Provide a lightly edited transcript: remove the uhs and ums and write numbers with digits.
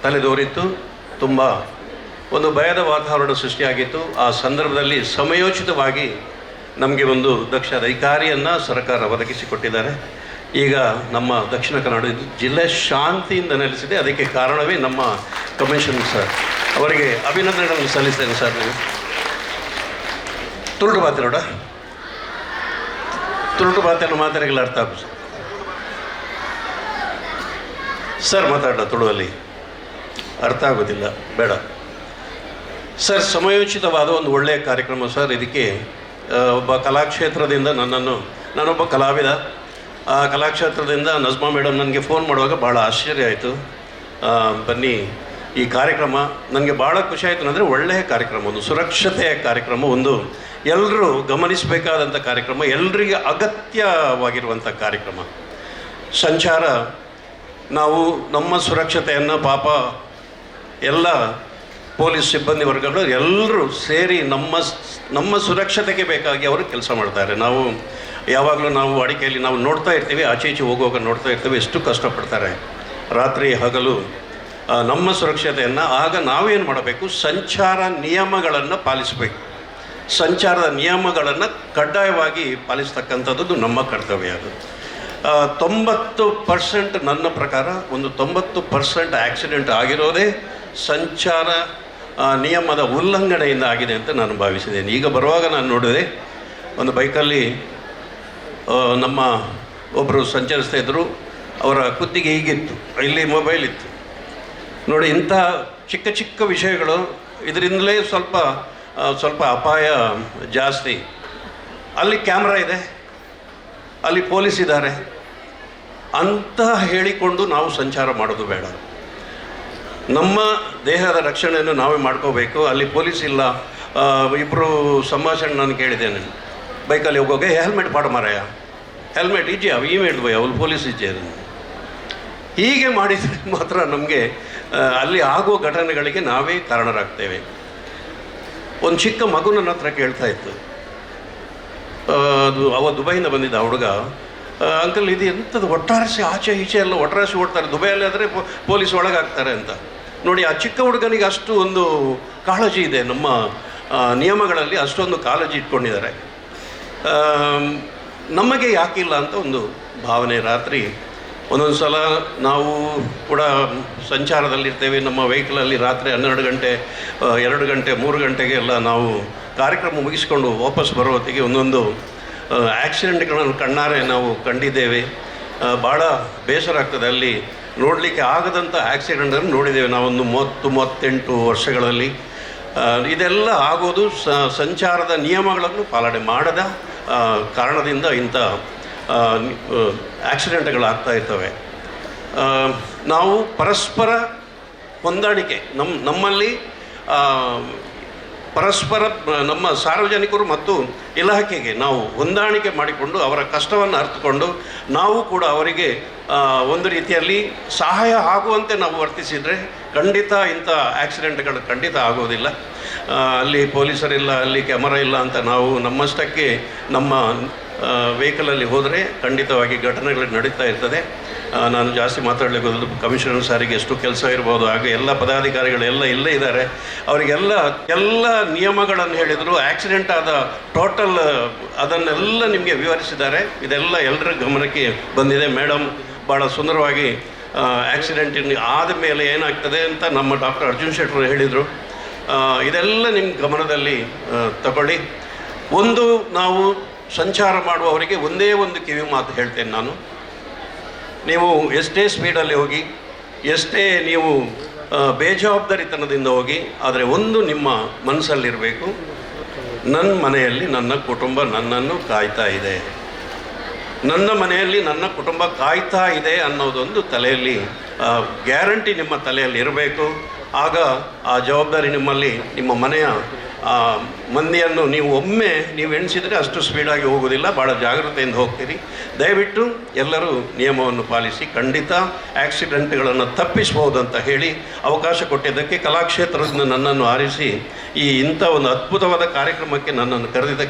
ತಲೆದೋರಿತ್ತು. ತುಂಬ ಒಂದು ಭಯದ ವಾತಾವರಣ ಸೃಷ್ಟಿಯಾಗಿತ್ತು. ಆ ಸಂದರ್ಭದಲ್ಲಿ ಸಮಯೋಚಿತವಾಗಿ ನಮಗೆ ಒಂದು ದಕ್ಷ ಅಧಿಕಾರಿಯನ್ನು ಸರ್ಕಾರ ಒದಗಿಸಿಕೊಟ್ಟಿದ್ದಾರೆ. ಈಗ ನಮ್ಮ ದಕ್ಷಿಣ ಕನ್ನಡ ಜಿಲ್ಲೆ ಶಾಂತಿಯಿಂದ ನೆಲೆಸಿದೆ. ಅದಕ್ಕೆ ಕಾರಣವೇ ನಮ್ಮ ಕಮಿಷನ್ ಸರ್, ಅವರಿಗೆ ಅಭಿನಂದನೆಗಳನ್ನು ಸಲ್ಲಿಸ್ತೇನೆ ಸರ್. ನೀವು ತುಳುಟು ಮಾತಾಡೋಡ ತುಳುಟು ಮಾತಾಡೋಲ್ಲ ಅರ್ಥ ಆಗ ಸರ್, ಮಾತಾಡ ತುಳುವಲ್ಲಿ ಅರ್ಥ ಆಗೋದಿಲ್ಲ, ಬೇಡ ಸರ್. ಸಮಯೋಚಿತವಾದ ಒಂದು ಒಳ್ಳೆಯ ಕಾರ್ಯಕ್ರಮ ಸರ್. ಇದಕ್ಕೆ ಒಬ್ಬ ಕಲಾಕ್ಷೇತ್ರದಿಂದ ನಾನೊಬ್ಬ ಕಲಾವಿದ. ಆ ಕಲಾಕ್ಷೇತ್ರದಿಂದ ನಜ್ಮಾ ಮೇಡಮ್ ನನಗೆ ಫೋನ್ ಮಾಡುವಾಗ ಭಾಳ ಆಶ್ಚರ್ಯ ಆಯಿತು. ಬನ್ನಿ ಈ ಕಾರ್ಯಕ್ರಮ ನನಗೆ ಭಾಳ ಖುಷಿ ಆಯಿತು. ಅಂದರೆ ಒಳ್ಳೆಯ ಕಾರ್ಯಕ್ರಮ, ಒಂದು ಸುರಕ್ಷತೆಯ ಕಾರ್ಯಕ್ರಮ, ಒಂದು ಎಲ್ಲರೂ ಗಮನಿಸಬೇಕಾದಂಥ ಕಾರ್ಯಕ್ರಮ, ಎಲ್ರಿಗೆ ಅಗತ್ಯವಾಗಿರುವಂಥ ಕಾರ್ಯಕ್ರಮ. ಸಂಚಾರ, ನಾವು ನಮ್ಮ ಸುರಕ್ಷತೆಯನ್ನು ಪಾಪ ಎಲ್ಲ ಪೊಲೀಸ್ ಸಿಬ್ಬಂದಿ ವರ್ಗಗಳು ಎಲ್ಲರೂ ಸೇರಿ ನಮ್ಮ ಸುರಕ್ಷತೆಗೆ ಬೇಕಾಗಿ ಅವರು ಕೆಲಸ ಮಾಡ್ತಾರೆ. ನಾವು ಯಾವಾಗಲೂ ನಾವು ಅಡಿಕೆಯಲ್ಲಿ ನಾವು ನೋಡ್ತಾ ಇರ್ತೀವಿ, ಆಚೆ ಈಚೆ ಹೋಗುವಾಗ ನೋಡ್ತಾ ಇರ್ತೀವಿ ಎಷ್ಟು ಕಷ್ಟಪಡ್ತಾರೆ ರಾತ್ರಿ ಹಗಲು ನಮ್ಮ ಸುರಕ್ಷತೆಯನ್ನು. ಆಗ ನಾವೇನು ಮಾಡಬೇಕು, ಸಂಚಾರ ನಿಯಮಗಳನ್ನು ಪಾಲಿಸಬೇಕು. ಸಂಚಾರದ ನಿಯಮಗಳನ್ನು ಕಡ್ಡಾಯವಾಗಿ ಪಾಲಿಸ್ತಕ್ಕಂಥದ್ದು ನಮ್ಮ ಕರ್ತವ್ಯ. ಅದು 90% ನನ್ನ ಪ್ರಕಾರ ಒಂದು 90% ಆಕ್ಸಿಡೆಂಟ್ ಆಗಿರೋದೇ ಸಂಚಾರ ನಿಯಮದ ಉಲ್ಲಂಘನೆಯಿಂದ ಆಗಿದೆ ಅಂತ ನಾನು ಭಾವಿಸಿದ್ದೇನೆ. ಈಗ ಬರುವಾಗ ನಾನು ನೋಡಿದೆ, ಒಂದು ಬೈಕಲ್ಲಿ ನಮ್ಮ ಒಬ್ಬರು ಸಂಚರಿಸ್ತಾ ಇದ್ದರು. ಅವರ ಕುತ್ತಿಗೆ ಹೀಗಿತ್ತು, ಇಲ್ಲಿ ಮೊಬೈಲ್ ಇತ್ತು. ನೋಡಿ, ಇಂಥ ಚಿಕ್ಕ ಚಿಕ್ಕ ವಿಷಯಗಳು, ಇದರಿಂದಲೇ ಸ್ವಲ್ಪ ಅಪಾಯ ಜಾಸ್ತಿ. ಅಲ್ಲಿ ಕ್ಯಾಮ್ರಾ ಇದೆ, ಅಲ್ಲಿ ಪೊಲೀಸ್ ಇದ್ದಾರೆ ಅಂತ ಹೇಳಿಕೊಂಡು ನಾವು ಸಂಚಾರ ಮಾಡೋದು ಬೇಡ. ನಮ್ಮ ದೇಹದ ರಕ್ಷಣೆಯನ್ನು ನಾವೇ ಮಾಡ್ಕೋಬೇಕು. ಅಲ್ಲಿ ಪೊಲೀಸ್ ಇಲ್ಲ. ಇಬ್ಬರು ಸಂಭಾಷಣೆ ನಾನು ಕೇಳಿದ್ದೇನೆ, ಬೈಕಲ್ಲಿ ಹೋಗೋಗೆ ಹೆಲ್ಮೆಟ್ ಪಾಡು ಮಾರಾಯ, ಹೆಲ್ಮೆಟ್ ಇಜ್ಜೆ ಅವು ಈ ಮೇಡ್ದು ಅವಳು ಪೊಲೀಸ್ ಇಜ್ಜೆ. ಹೀಗೆ ಮಾಡಿದರೆ ಮಾತ್ರ ನಮಗೆ ಅಲ್ಲಿ ಆಗೋ ಘಟನೆಗಳಿಗೆ ನಾವೇ ಕಾರಣರಾಗ್ತೇವೆ. ಒಂದು ಚಿಕ್ಕ ಮಗು ನನ್ನ ಹತ್ರ ಕೇಳ್ತಾ ಇತ್ತು. ಅವ ದುಬೈಯಿಂದ ಬಂದಿದ್ದ ಹುಡುಗ. ಅಂಕಲ್, ಇದು ಎಂಥದ್ದು ಒಟ್ಟಾರೆಸಿ ಆಚೆ ಈಚೆ ಎಲ್ಲ ಒಟ್ಟಾರೆಸಿ ಓಡ್ತಾರೆ, ದುಬೈಯಲ್ಲಿ ಆದರೆ ಪೊಲೀಸ್ ಒಳಗಾಗ್ತಾರೆ ಅಂತ. ನೋಡಿ, ಆ ಚಿಕ್ಕ ಹುಡುಗನಿಗೆ ಅಷ್ಟು ಒಂದು ಕಾಳಜಿ ಇದೆ. ನಮ್ಮ ನಿಯಮಗಳಲ್ಲಿ ಅಷ್ಟೊಂದು ಕಾಳಜಿ ಇಟ್ಕೊಂಡಿದ್ದಾರೆ. ನಮಗೆ ಯಾಕಿಲ್ಲ ಅಂತ ಒಂದು ಭಾವನೆ. ರಾತ್ರಿ ಒಂದೊಂದು ಸಲ ನಾವು ಕೂಡ ಸಂಚಾರದಲ್ಲಿರ್ತೇವೆ, ನಮ್ಮ ವೆಹಿಕಲಲ್ಲಿ ರಾತ್ರಿ 12 ಗಂಟೆ 2 ಗಂಟೆ 3 ಗಂಟೆಗೆ ಎಲ್ಲ ನಾವು ಕಾರ್ಯಕ್ರಮ ಮುಗಿಸ್ಕೊಂಡು ವಾಪಸ್ ಬರೋ ಹೊತ್ತಿಗೆ ಒಂದೊಂದು ಆಕ್ಸಿಡೆಂಟ್ಗಳನ್ನು ಕಣ್ಣಾರೆ ನಾವು ಕಂಡಿದ್ದೇವೆ. ಭಾಳ ಬೇಸರ ಆಗ್ತದೆ. ಅಲ್ಲಿ ನೋಡಲಿಕ್ಕೆ ಆಗದಂಥ ಆಕ್ಸಿಡೆಂಟನ್ನು ನೋಡಿದ್ದೇವೆ ನಾವೊಂದು 30-38 ವರ್ಷಗಳಲ್ಲಿ. ಇದೆಲ್ಲ ಆಗೋದು ಸಂಚಾರದ ನಿಯಮಗಳನ್ನು ಪಾಲನೆ ಮಾಡದ ಕಾರಣದಿಂದ ಇಂಥ ಆಕ್ಸಿಡೆಂಟ್ಗಳಾಗ್ತಾ ಇರ್ತವೆ. ನಾವು ಪರಸ್ಪರ ಹೊಂದಾಣಿಕೆ, ನಮ್ಮಲ್ಲಿ ಪರಸ್ಪರ ನಮ್ಮ ಸಾರ್ವಜನಿಕರು ಮತ್ತು ಇಲಾಖೆಗೆ ನಾವು ಹೊಂದಾಣಿಕೆ ಮಾಡಿಕೊಂಡು ಅವರ ಕಷ್ಟವನ್ನು ಅರ್ಥಕೊಂಡು ನಾವು ಕೂಡ ಅವರಿಗೆ ಒಂದು ರೀತಿಯಲ್ಲಿ ಸಹಾಯ ಆಗುವಂತೆ ನಾವು ವರ್ತಿಸಿದರೆ ಖಂಡಿತ ಇಂಥ ಆಕ್ಸಿಡೆಂಟ್ಗಳು ಖಂಡಿತ ಆಗೋದಿಲ್ಲ. ಅಲ್ಲಿ ಪೊಲೀಸರಿಲ್ಲ, ಅಲ್ಲಿ ಕ್ಯಾಮರಾ ಇಲ್ಲ ಅಂತ ನಾವು ನಮ್ಮಷ್ಟಕ್ಕೆ ನಮ್ಮ ವೆಹಿಕಲಲ್ಲಿ ಹೋದರೆ ಖಂಡಿತವಾಗಿ ಘಟನೆಗಳು ನಡೀತಾ ಇರ್ತದೆ. ನಾನು ಜಾಸ್ತಿ ಮಾತಾಡಲಿಕ್ಕೆ ಕಮಿಷನರ್ ಸಾರಿಗೆ ಎಷ್ಟು ಕೆಲಸ ಇರ್ಬೋದು, ಹಾಗೆ ಎಲ್ಲ ಪದಾಧಿಕಾರಿಗಳೆಲ್ಲ ಇಲ್ಲೇ ಇದ್ದಾರೆ. ಅವರಿಗೆಲ್ಲ ನಿಯಮಗಳನ್ನು ಹೇಳಿದರು. ಆಕ್ಸಿಡೆಂಟ್ ಆದ ಟೋಟಲ್ ಅದನ್ನೆಲ್ಲ ನಿಮಗೆ ವಿವರಿಸಿದ್ದಾರೆ. ಇದೆಲ್ಲ ಎಲ್ಲರ ಗಮನಕ್ಕೆ ಬಂದಿದೆ. ಮೇಡಮ್ ಭಾಳ ಸುಂದರವಾಗಿ ಆಕ್ಸಿಡೆಂಟ್ ಆದ ಮೇಲೆ ಏನಾಗ್ತದೆ ಅಂತ ನಮ್ಮ ಡಾಕ್ಟರ್ ಅರ್ಜುನ್ ಶೆಟ್ಟರು ಹೇಳಿದರು. ಇದೆಲ್ಲ ನಿಮ್ಮ ಗಮನದಲ್ಲಿ ತಗೊಳ್ಳಿ. ಒಂದು ನಾವು ಸಂಚಾರ ಮಾಡುವವರಿಗೆ ಒಂದೇ ಒಂದು ಕಿವಿ ಮಾತು ಹೇಳ್ತೇನೆ ನಾನು. ನೀವು ಎಷ್ಟೇ ಸ್ಪೀಡಲ್ಲಿ ಹೋಗಿ, ಎಷ್ಟೇ ನೀವು ಬೇಜವಾಬ್ದಾರಿತನದಿಂದ ಹೋಗಿ, ಆದರೆ ಒಂದು ನಿಮ್ಮ ಮನಸ್ಸಲ್ಲಿರಬೇಕು, ನನ್ನ ಮನೆಯಲ್ಲಿ ನನ್ನ ಕುಟುಂಬ ನನ್ನನ್ನು ಕಾಯ್ತಾ ಇದೆ, ನನ್ನ ಮನೆಯಲ್ಲಿ ನನ್ನ ಕುಟುಂಬ ಕಾಯ್ತಾ ಇದೆ ಅನ್ನೋದೊಂದು ತಲೆಯಲ್ಲಿ ಗ್ಯಾರಂಟಿ ನಿಮ್ಮ ತಲೆಯಲ್ಲಿ ಇರಬೇಕು. ಆಗ ಆ ಜವಾಬ್ದಾರಿ ನಿಮ್ಮಲ್ಲಿ, ನಿಮ್ಮ ಮನೆಯ ಮಂದಿಯನ್ನು ನೀವು ಎಣಿಸಿದರೆ ಅಷ್ಟು ಸ್ಪೀಡಾಗಿ ಹೋಗೋದಿಲ್ಲ, ಭಾಳ ಜಾಗ್ರತೆಯಿಂದ ಹೋಗ್ತೀರಿ. ದಯವಿಟ್ಟು ಎಲ್ಲರೂ ನಿಯಮವನ್ನು ಪಾಲಿಸಿ, ಖಂಡಿತ ಆಕ್ಸಿಡೆಂಟ್ಗಳನ್ನು ತಪ್ಪಿಸ್ಬೋದು ಅಂತ ಹೇಳಿ ಅವಕಾಶ ಕೊಟ್ಟಿದ್ದಕ್ಕೆ, ಕಲಾಕ್ಷೇತ್ರದಿಂದ ನನ್ನನ್ನು ಆರಿಸಿ ಇಂಥ ಒಂದು ಅದ್ಭುತವಾದ ಕಾರ್ಯಕ್ರಮಕ್ಕೆ ನನ್ನನ್ನು ಕರೆದಿದ್ದಕ್ಕೆ